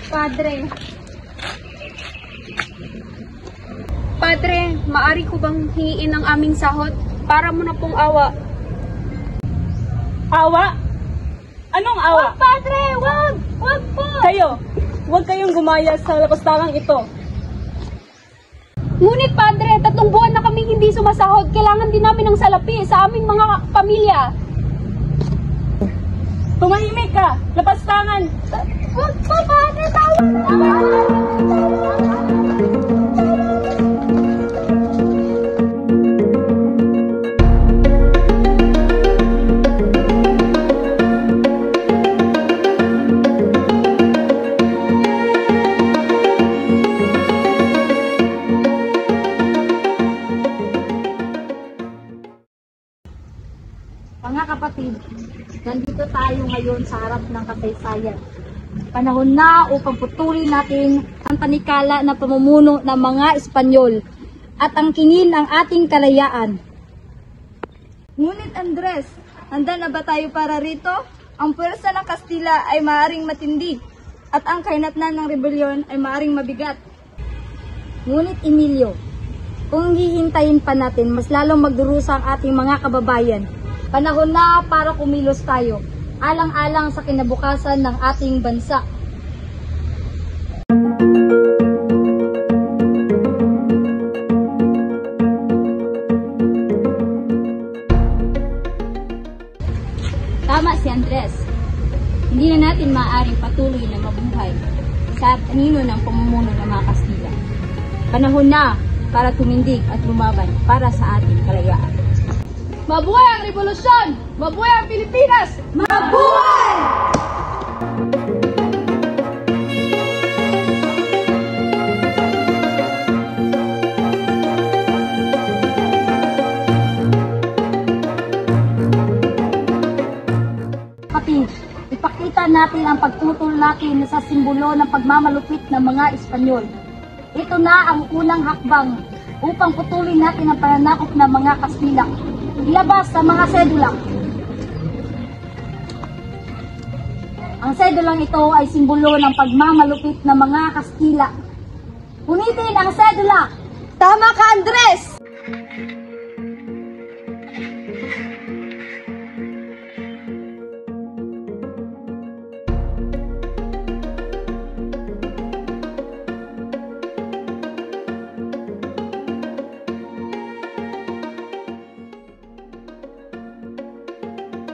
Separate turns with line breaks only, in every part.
Padre. Padre, maari ko bang hingiin ang aming sahod para mo na pong awa?
Awa? Anong awa?
Wag, Padre! Wag! Wag po!
Huwag kayong gumaya sa lapastangang ito.
Ngunit Padre, 3 buwan na kaming hindi sumasahod. Kailangan din namin ng salapi sa aming mga pamilya.
Tumahimik ka! Lapastangan!
Wag po, Padre!
Mga kapatid, nandito tayo ngayon sa harap ng kasaysayan. Panahon na upang putulin natin ang tanikala na pamumuno ng mga Espanyol at angkinin ang ating kalayaan. Ngunit Andres, handa na ba tayo para rito? Ang puwersa ng Kastila ay maaaring matindi at ang kahinatnan ng rebelyon ay maaaring mabigat. Ngunit Emilio, kung hihintayin pa natin, mas lalong magdurusa ang ating mga kababayan. Panahon na para kumilos tayo, alang-alang sa kinabukasan ng ating bansa. Tama si Andres. Hindi na natin maaaring patuloy na mabuhay sa anino ng pamumuno ng mga Kastila. Panahon na para tumindig at lumaban para sa ating kalayaan.
Mabuhay ang revolusyon! Mabuhay ang Pilipinas!
Mabuhay! Kapatid, ipakita natin ang pagtutol natin sa simbolo ng pagmamalupit ng mga Espanyol. Ito na ang unang hakbang upang putulin natin ang pananakop ng mga Kastila. Ilabas sa mga sedula. Ang sedulang ito ay simbolo ng pagmamalupit ng mga Kastila. Punitin ang sedula! Tama ka, Andres!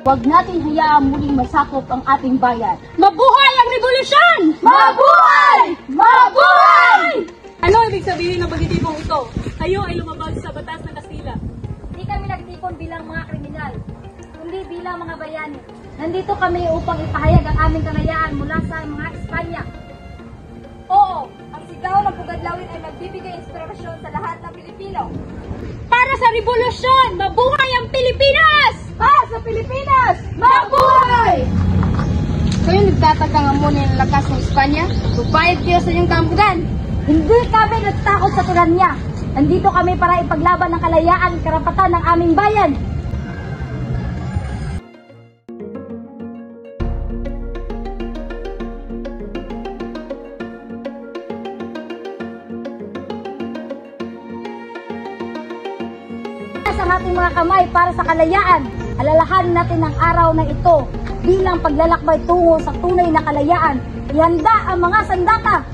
Huwag natin hayaang muling masakop ang ating bayan.
Mabuhay ang revolusyon!
Mabuhay! Mabuhay!
Ano ibig sabihin ng pagtitipong ito? Kayo ay lumabag sa batas ng Kastila.
Hindi kami nagtipon bilang mga kriminal, kundi bilang mga bayani. Nandito kami upang ipahayag ang aming kalayaan mula sa mga Espanya. Oo, ang sigaw ng Pugadlawin ay magbibigay inspirasyon sa lahat ng Pilipino.
Para sa revolusyon! Mabuhay ang Pilipinas!
Para sa Pilipinas! Mabuhay!
Kayo nagtataka nga muna ng lakas ng Espanya? Bubayad kayo sa inyong kampugan!
Hindi kami nagtakot sa tiranya. Nandito kami para ipaglaban ang kalayaan at karapatan ng aming bayan. Sa ating mga kamay para sa kalayaan, alalahanin natin ang araw na ito bilang paglalakbay tungo sa tunay na kalayaan. Ihanda ang mga sandata!